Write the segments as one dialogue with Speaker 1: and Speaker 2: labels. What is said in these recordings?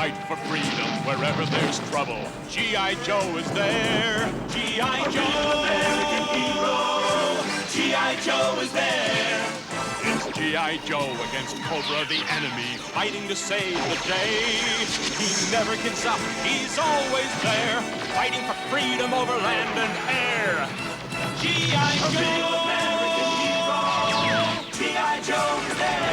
Speaker 1: fight for freedom wherever there's trouble. G.I. Joe is there. G.I. Joe, American hero. G.I. Joe is there. It's G.I. Joe against Cobra, the enemy, fighting to save the day. He never gives up. He's always there, fighting for freedom over land and air. G.I. Joe, American hero. G.I. Joe is there.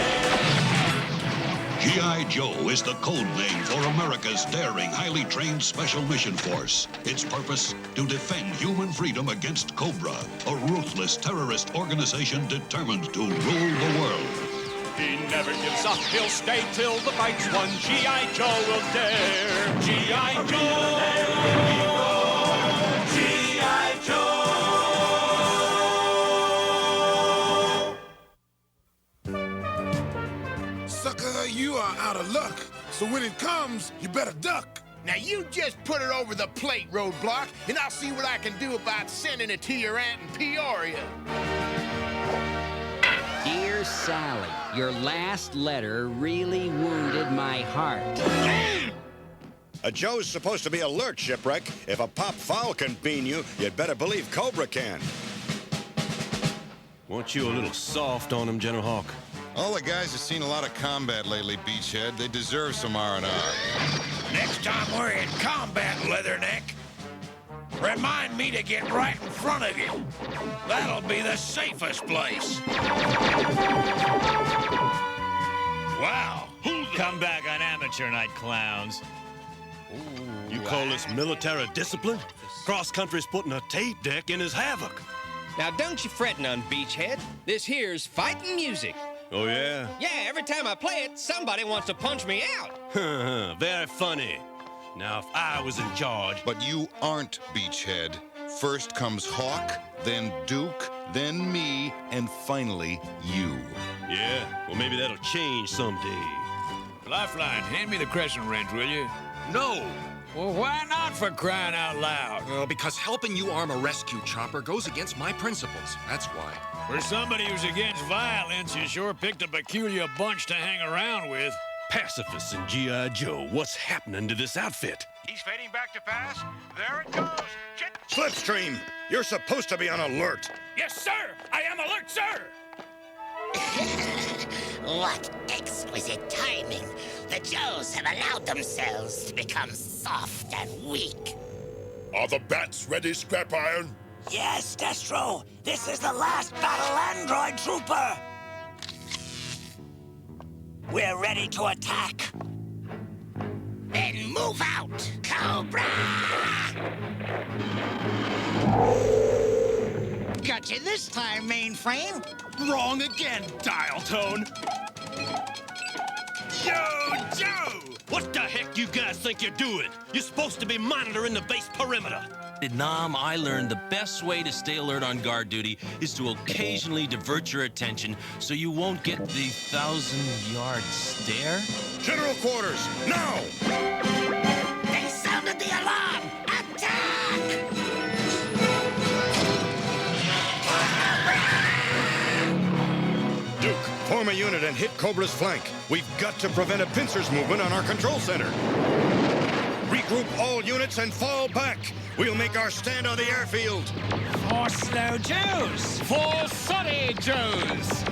Speaker 2: G.I. Joe is the code name for America's daring, highly trained Special Mission Force. Its purpose, to defend human freedom against Cobra, a ruthless terrorist organization determined to rule the world.
Speaker 1: He never gives up, he'll stay till the fight's won. G.I. Joe will dare. G.I. Joe, G.I. Joe.
Speaker 3: Sucker, you are out of luck. So when it comes, you better duck.
Speaker 4: Now you just put it over the plate, Roadblock, and I'll see what I can do about sending it to your aunt in Peoria.
Speaker 5: Dear Sally, your last letter really wounded my heart.
Speaker 6: A Joe's supposed to be alert, Shipwreck. If a pop foul can bean you, you'd better believe Cobra can.
Speaker 7: Weren't you a little soft on him, General Hawk?
Speaker 8: All the guys have seen a lot of combat lately, Beachhead. They deserve some R&R.
Speaker 4: Next time we're in combat, Leatherneck, remind me to get right in front of you. That'll be the safest place. Wow.
Speaker 9: Come back on amateur night, clowns.
Speaker 7: You call this military discipline? Cross-country's putting a tape deck in his havoc.
Speaker 10: Now, don't you fret none, Beachhead. This here's fighting music.
Speaker 7: Oh, yeah?
Speaker 10: Yeah, every time I play it, somebody wants to punch me out.
Speaker 7: Very funny. Now, if I was in charge...
Speaker 8: But you aren't, Beachhead. First comes Hawk, then Duke, then me, and finally you.
Speaker 7: Yeah, well, maybe that'll change someday.
Speaker 11: Lifeline, hand me the crescent wrench, will you?
Speaker 12: No!
Speaker 11: Well, why not, for crying out loud?
Speaker 12: Well, because helping you arm a rescue chopper goes against my principles. That's why.
Speaker 11: For somebody who's against violence, you sure picked a peculiar bunch to hang around with.
Speaker 7: Pacifists and G.I. Joe, what's happening to this outfit?
Speaker 4: He's fading back to pass. There it goes.
Speaker 6: Slipstream, you're supposed to be on alert.
Speaker 4: Yes, sir. I am alert, sir.
Speaker 13: What exquisite timing. The Joes have allowed themselves to become soft and weak.
Speaker 3: Are the bats ready, Scrap Iron?
Speaker 13: Yes, Destro. This is the last battle android trooper. We're ready to attack. Then move out, Cobra!
Speaker 14: Got you this time, mainframe.
Speaker 7: Wrong again, dial tone. Yo, Joe! What the heck you guys think you're doing? You're supposed to be monitoring the base perimeter.
Speaker 15: Nam, I learned the best way to stay alert on guard duty is to occasionally divert your attention so you won't get the 1,000-yard stare.
Speaker 6: General quarters, now!
Speaker 13: They sounded the alarm! Attack!
Speaker 6: Duke, form a unit and hit Cobra's flank. We've got to prevent a pincer's movement on our control center. Regroup all units and fall back. We'll make our stand on the airfield.
Speaker 11: For slow Joes! For sorry Joes!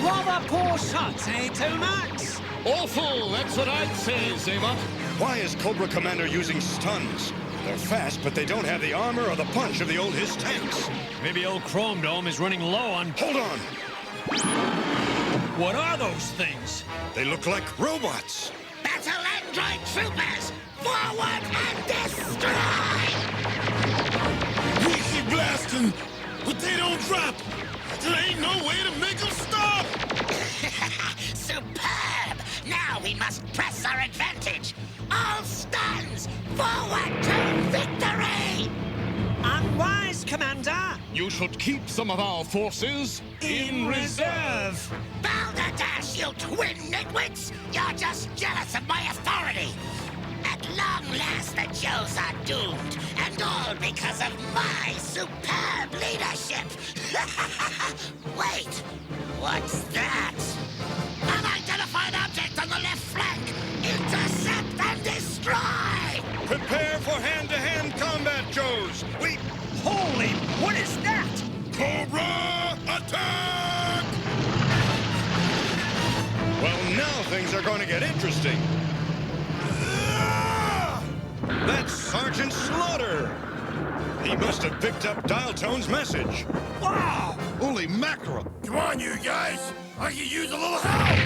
Speaker 11: Rather poor shots, eh, Tomax?
Speaker 1: Awful, that's what I'd say, Zaymot.
Speaker 6: Why is Cobra Commander using stuns? They're fast, but they don't have the armor or the punch of the old his tanks.
Speaker 11: Maybe old Chrome Dome is running low on...
Speaker 6: Hold on!
Speaker 11: What are those things?
Speaker 6: They look like robots.
Speaker 13: Battle android troopers! Forward and destroy!
Speaker 3: We keep blasting, but they don't drop. There ain't no way to make them stop.
Speaker 13: Superb! Now we must press our advantage. All stuns! Forward to victory!
Speaker 14: Unwise, Commander.
Speaker 1: You should keep some of our forces
Speaker 11: In reserve!
Speaker 13: Balderdash, you twin nitwits! You're just jealous of my authority! At long last, the Joes are doomed, and all because of my superb leadership! Wait, what's that? Unidentified object!
Speaker 6: things are going to get interesting. That's Sergeant Slaughter. He must have picked up Dial Tone's message.
Speaker 3: Wow!
Speaker 8: Holy mackerel!
Speaker 3: Come on, you guys. I could use a little help.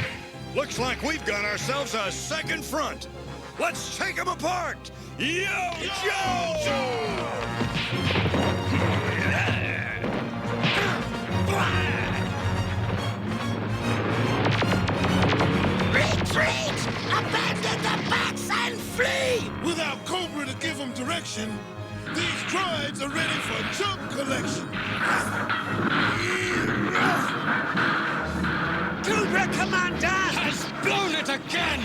Speaker 6: Looks like we've got ourselves a second front. Let's take them apart. Yo, Joe!
Speaker 13: Retreat! Abandon the bats and flee!
Speaker 3: Without Cobra to give them direction, these droids are ready for junk collection.
Speaker 14: Cobra Commander
Speaker 11: Has blown it again!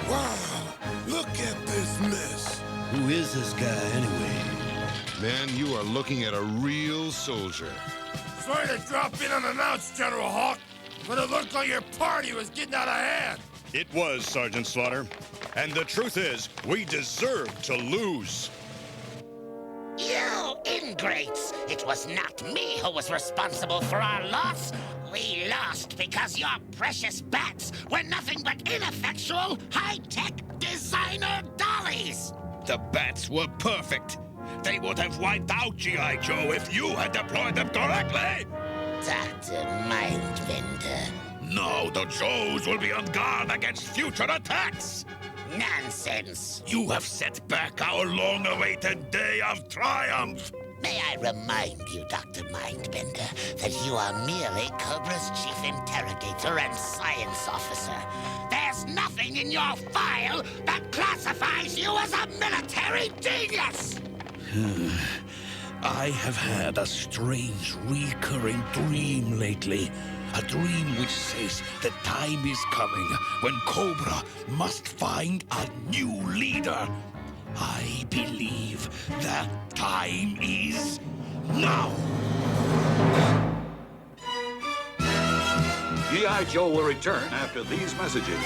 Speaker 3: Wow, look at this mess.
Speaker 6: Who is this guy, anyway?
Speaker 8: Man, you are looking at a real soldier.
Speaker 3: Sorry to drop in unannounced, General Hawk, but it looked like your party was getting out of hand.
Speaker 6: It was, Sergeant Slaughter. And the truth is, we deserve to lose.
Speaker 13: You ingrates! It was not me who was responsible for our loss. We lost because your precious bats were nothing but ineffectual, high-tech designer dollies!
Speaker 4: The bats were perfect. They would have wiped out G.I. Joe if you had deployed them correctly.
Speaker 13: Dr. Mindbender.
Speaker 4: Now the Joes will be on guard against future attacks.
Speaker 13: Nonsense.
Speaker 4: You have set back our long-awaited day of triumph.
Speaker 13: May I remind you, Dr. Mindbender, that you are merely Cobra's chief interrogator and science officer. There's nothing in your file that classifies you as a military genius!
Speaker 4: I have had a strange recurring dream lately. A dream which says the time is coming when Cobra must find a new leader. I believe that time is now.
Speaker 16: G.I. Joe will return after these messages.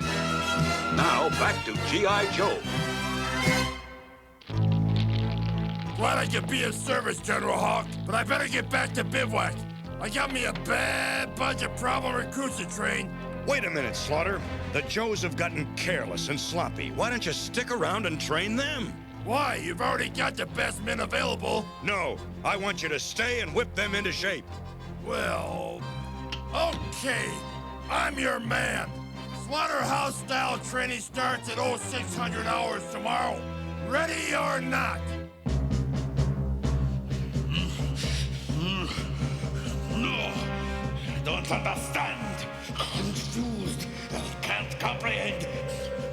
Speaker 16: Now, back to G.I. Joe.
Speaker 3: Glad I could be of service, General Hawk, but I better get back to bivouac. I got me a bad bunch of problem recruits to train.
Speaker 6: Wait a minute, Slaughter. The Joes have gotten careless and sloppy. Why don't you stick around and train them?
Speaker 3: Why? You've already got the best men available.
Speaker 6: No, I want you to stay and whip them into shape.
Speaker 3: Well, okay. I'm your man. Slaughterhouse-style training starts at 0600 hours tomorrow. Ready or not?
Speaker 4: No, I don't understand. Confused. I can't comprehend.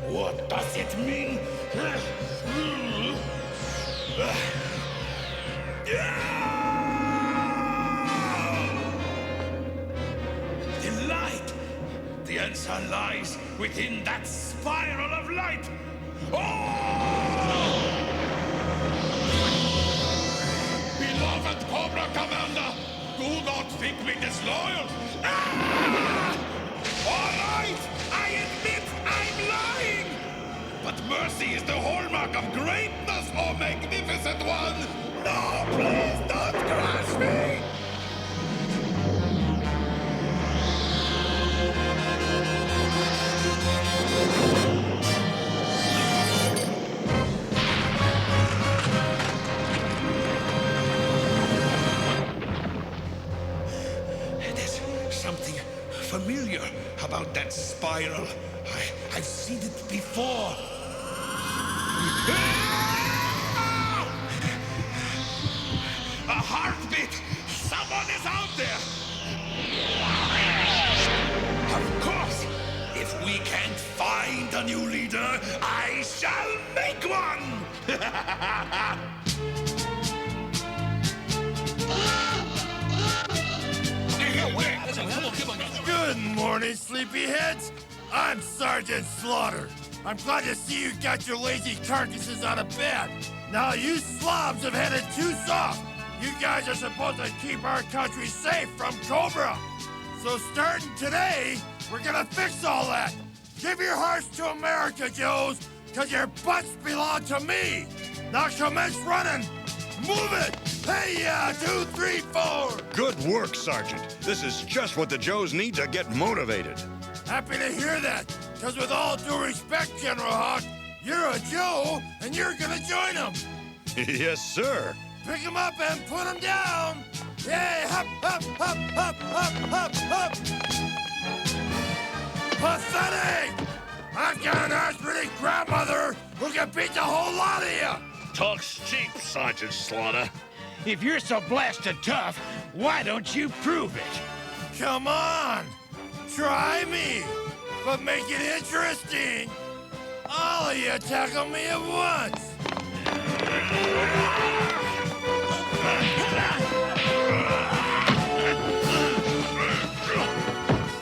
Speaker 4: What does it mean? The light. The answer lies within that spiral of light. Oh! Beloved Cobra Commander, do not think me disloyal. Ah! All right, I admit I'm lying. But mercy is the hallmark of greatness, oh magnificent one. No, please don't crush me. There's something familiar about that spiral. I've seen it before. A heartbeat! Someone is out there! Of course! If we can't find a new leader, I shall make one!
Speaker 3: Good morning, sleepyheads. I'm Sergeant Slaughter. I'm glad to see you got your lazy carcasses out of bed. Now you slobs have headed too soft. You guys are supposed to keep our country safe from Cobra. So starting today, we're gonna fix all that. Give your hearts to America, Joes, because your butts belong to me. Now commence running. Move it! Hey, 2, 3, 4!
Speaker 6: Good work, Sergeant. This is just what the Joes need to get motivated.
Speaker 3: Happy to hear that, because with all due respect, General Hawk, you're a Joe, and you're gonna join them.
Speaker 6: Yes, sir.
Speaker 3: Pick him up and put him down. Yay, hop, hop, hop, hop, hop, hop, hop. Pathetic! I've got an arthritic grandmother who can beat the whole lot of you.
Speaker 4: Talk's cheap, Sergeant Slaughter.
Speaker 11: If you're so blasted tough, why don't you prove it?
Speaker 3: Come on, try me, but make it interesting. All of you tackle me at once.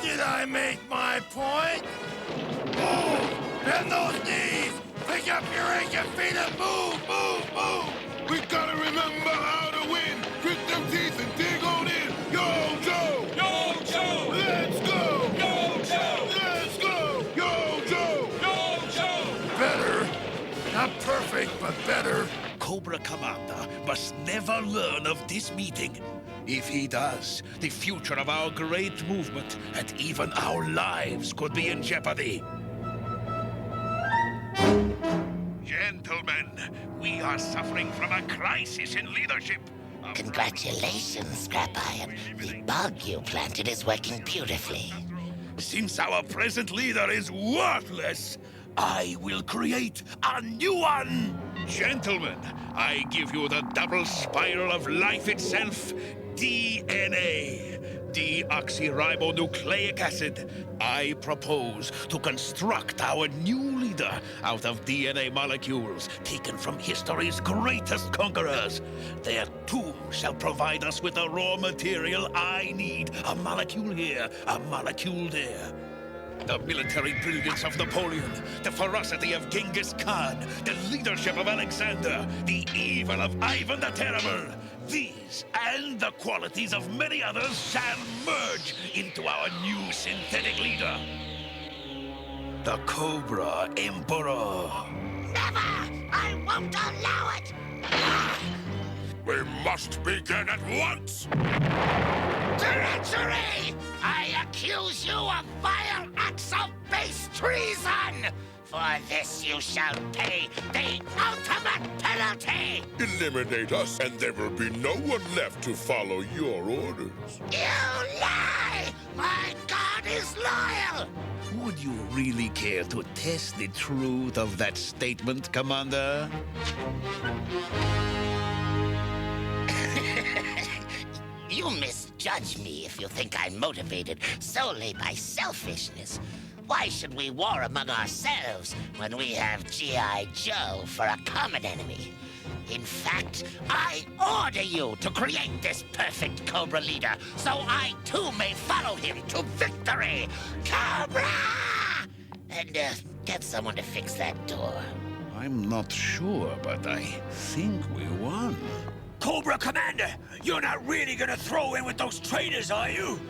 Speaker 3: Did I make my point? Move! Bend those knees! Pick up your aching feet and move, move, move!
Speaker 4: We gotta remember how to win! Grit them teeth and dig on in! Yo, Joe! Yo, Joe! Let's go! Yo, Joe! Let's go! Yo, Joe! Yo, Joe!
Speaker 3: Better. Not perfect, but better.
Speaker 4: Cobra Commander must never learn of this meeting. If he does, the future of our great movement and even our lives could be in jeopardy. Gentlemen, we are suffering from a crisis in leadership.
Speaker 13: Congratulations, Scrap Iron. The bug you planted is working beautifully.
Speaker 4: Since our present leader is worthless, I will create a new one! Gentlemen, I give you the double spiral of life itself, DNA. Deoxyribonucleic acid. I propose to construct our new leader out of DNA molecules taken from history's greatest conquerors. Their tomb shall provide us with the raw material I need. A molecule here, a molecule there. The military brilliance of Napoleon, the ferocity of Genghis Khan, the leadership of Alexander, the evil of Ivan the Terrible. These and the qualities of many others shall merge into our new synthetic leader. The Cobra Emperor.
Speaker 13: Never! I won't allow it!
Speaker 4: We must begin at once!
Speaker 13: Treachery! I accuse you of vile acts of base treason! For this you shall pay the ultimate penalty!
Speaker 4: Eliminate us, and there will be no one left to follow your orders.
Speaker 13: You lie! My God is loyal!
Speaker 4: Would you really care to test the truth of that statement, Commander?
Speaker 13: You misjudge me if you think I'm motivated solely by selfishness. Why should we war among ourselves when we have G.I. Joe for a common enemy? In fact, I order you to create this perfect Cobra leader so I too may follow him to victory! Cobra! And get someone to fix that door.
Speaker 4: I'm not sure, but I think we won.
Speaker 11: Cobra Commander, you're not really gonna throw in with those traitors, are you?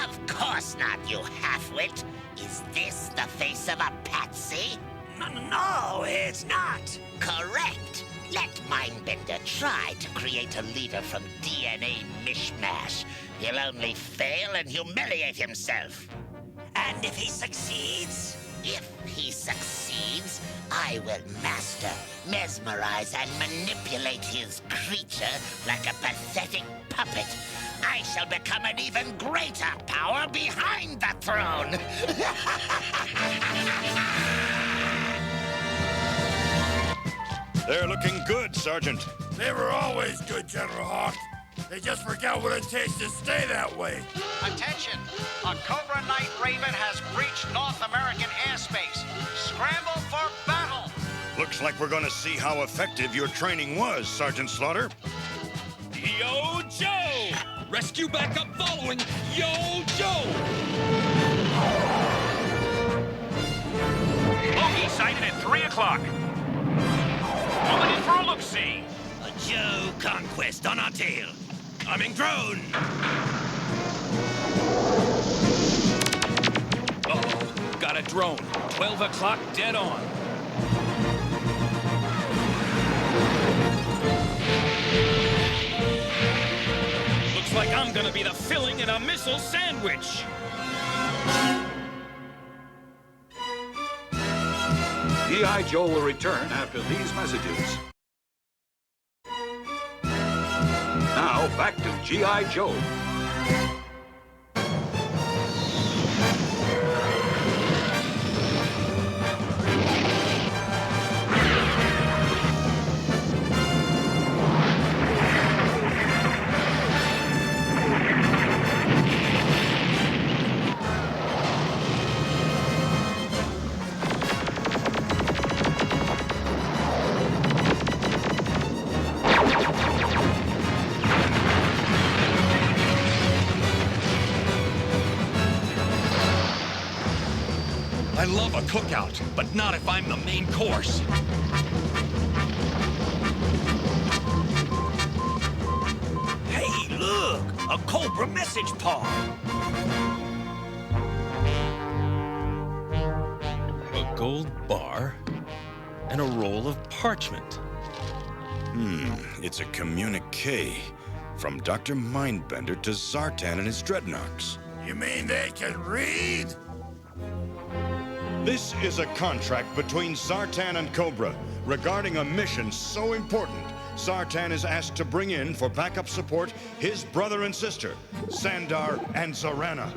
Speaker 13: Of course not, you half-wit. Is this the face of a patsy?
Speaker 11: No, it's not.
Speaker 13: Correct. Let Mindbender try to create a leader from DNA mishmash. He'll only fail and humiliate himself.
Speaker 11: And if he succeeds?
Speaker 13: If he succeeds, I will master, mesmerize, and manipulate his creature like a pathetic puppet. I shall become an even greater power behind the throne.
Speaker 6: They're looking good, Sergeant.
Speaker 3: They were always good, General Hawk. They just forgot what it takes to stay that way.
Speaker 17: Attention! A Cobra Knight Raven has breached North American airspace. Scramble for battle!
Speaker 6: Looks like we're gonna see how effective your training was, Sergeant Slaughter.
Speaker 15: Yo, Joe! Rescue backup following! Yo, Joe!
Speaker 18: Bogey sighted at 3 o'clock. Pulling in for a look-see.
Speaker 11: A Joe conquest on our tail. Coming drone.
Speaker 15: Uh-oh, got a drone. 12 o'clock, dead on.
Speaker 18: rather be the filling in a missile sandwich.
Speaker 16: G.I. Joe will return after these messages. Now, back to G.I. Joe.
Speaker 12: I love a cookout, but not if I'm the main course.
Speaker 11: Hey, look! A Cobra message pod!
Speaker 15: A gold bar and a roll of parchment.
Speaker 6: It's a communique from Dr. Mindbender to Zartan and his dreadnoughts.
Speaker 3: You mean they can read?
Speaker 6: This is a contract between Zartan and Cobra regarding a mission so important. Zartan is asked to bring in for backup support his brother and sister, Sandar and Zarana.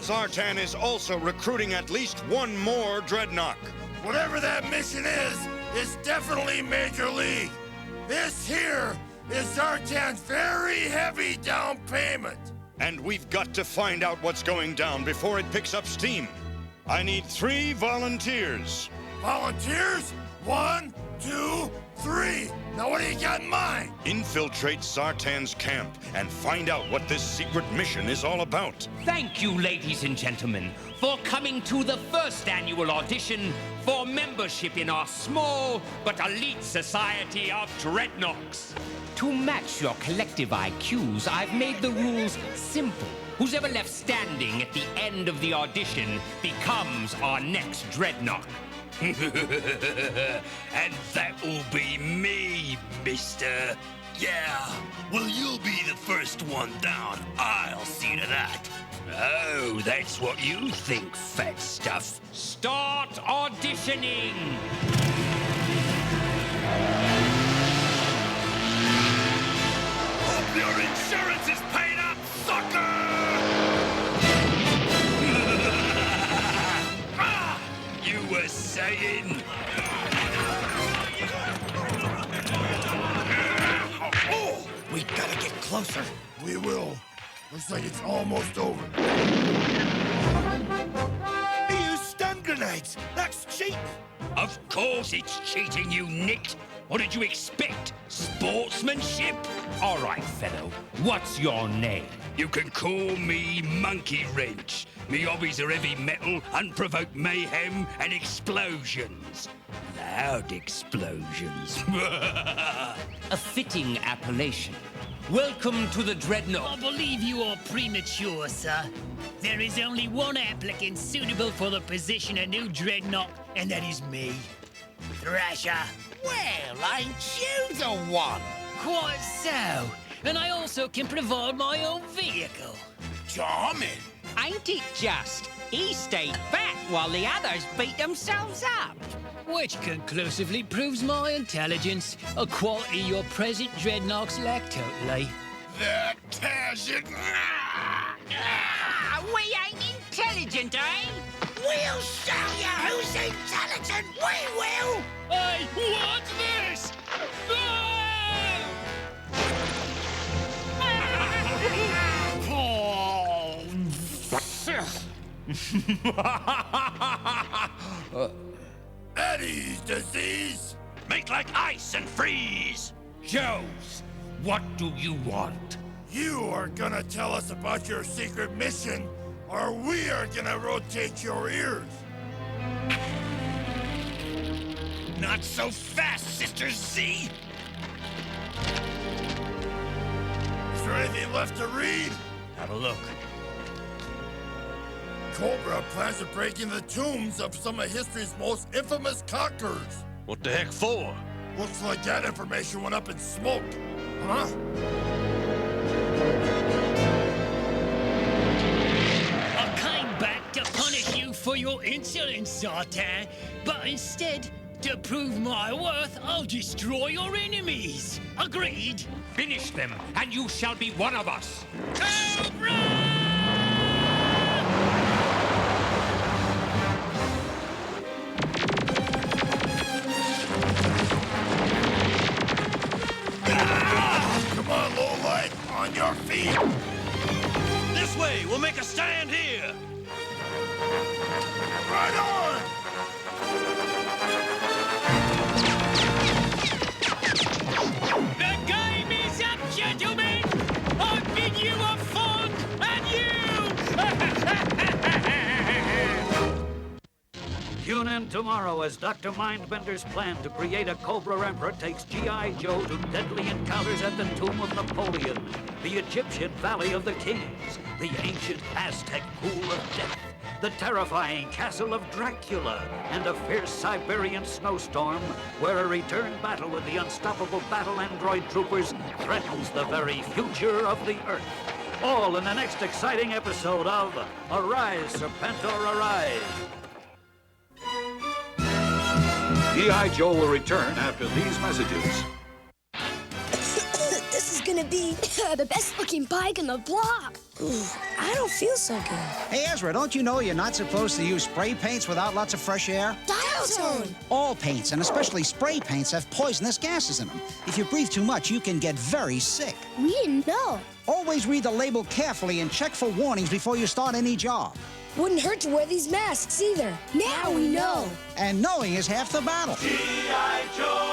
Speaker 6: Zartan is also recruiting at least one more dreadnought.
Speaker 3: Whatever that mission is, it's definitely Major League. This here is Zartan's very heavy down payment.
Speaker 6: And we've got to find out what's going down before it picks up steam. I need 3 volunteers.
Speaker 3: Volunteers? 1, 2, 3. Now what do you got in mind?
Speaker 6: Infiltrate Zartan's camp and find out what this secret mission is all about.
Speaker 5: Thank you, ladies and gentlemen, for coming to the first annual audition for membership in our small but elite society of dreadnoughts. To match your collective IQs, I've made the rules simple. Who's ever left standing at the end of the audition becomes our next dreadnought.
Speaker 11: And that will be me, mister. Yeah, well, you'll be the first one down. I'll see to that. Oh, that's what you think, fat stuff.
Speaker 5: Start auditioning!
Speaker 11: Hope your insurance is paid up, sucker! You were saying...
Speaker 3: Oh, we gotta get closer. We will. Looks like it's almost over.
Speaker 11: He used stun grenades. That's cheating. Of course it's cheating, you nit. What did you expect? Sportsmanship?
Speaker 5: All right, fellow. What's your name?
Speaker 11: You can call me Monkey Wrench. Me hobbies are heavy metal, unprovoked mayhem, and explosions. Loud explosions.
Speaker 5: A fitting appellation. Welcome to the Dreadnought.
Speaker 19: I believe you are premature, sir. There is only one applicant suitable for the position of new Dreadnought, and that is me. Thrasher.
Speaker 13: Well, ain't you the one?
Speaker 19: Quite so. And I also can provide my own vehicle.
Speaker 13: Charming.
Speaker 5: Ain't it just? He stayed fat while the others beat themselves up.
Speaker 19: Which conclusively proves my intelligence, a quality your present dreadnoughts lack totally.
Speaker 13: That tears it.
Speaker 5: We ain't intelligent, eh?
Speaker 13: We'll show you who's intelligent. We will.
Speaker 11: Hey, what's this?
Speaker 3: Eddie's disease.
Speaker 11: Make like ice and freeze.
Speaker 5: Joes, what do you want?
Speaker 3: You are gonna tell us about your secret mission, or we are gonna rotate your ears.
Speaker 11: Not so fast, Sister Z.
Speaker 3: Is there anything left to read?
Speaker 11: Have a look.
Speaker 3: Cobra plans to break into the tombs of some of history's most infamous conquerors.
Speaker 7: What the heck for?
Speaker 3: Looks like that information went up in smoke. Huh?
Speaker 19: I came back to punish you for your insolence, Sartan, but instead, to prove my worth, I'll destroy your enemies. Agreed?
Speaker 5: Finish them, and you shall be one of us.
Speaker 3: Come on, lowlight, on your feet.
Speaker 7: This way, we'll make a stand here.
Speaker 3: Right on.
Speaker 19: The game is up, gentlemen! I bid you a fond adieu!
Speaker 16: Tune in tomorrow as Dr. Mindbender's plan to create a Cobra Emperor takes G.I. Joe to deadly encounters at the tomb of Napoleon, the Egyptian Valley of the Kings, the ancient Aztec Pool of Death, the terrifying castle of Dracula, and a fierce Siberian snowstorm where a return battle with the unstoppable battle android troopers threatens the very future of the Earth. All in the next exciting episode of Arise, Serpentor, Arise! G.I. Joe will return after these messages.
Speaker 20: This is gonna be the best-looking bike in the block. Ooh, I don't feel so good.
Speaker 21: Hey, Ezra, don't you know you're not supposed to use spray paints without lots of fresh air?
Speaker 20: Dial tone!
Speaker 21: All paints, and especially spray paints, have poisonous gases in them. If you breathe too much, you can get very sick.
Speaker 20: We didn't know.
Speaker 21: Always read the label carefully and check for warnings before you start any job.
Speaker 20: Wouldn't hurt to wear these masks either. Now we know.
Speaker 21: And knowing is half the battle.
Speaker 3: G.I. Joe!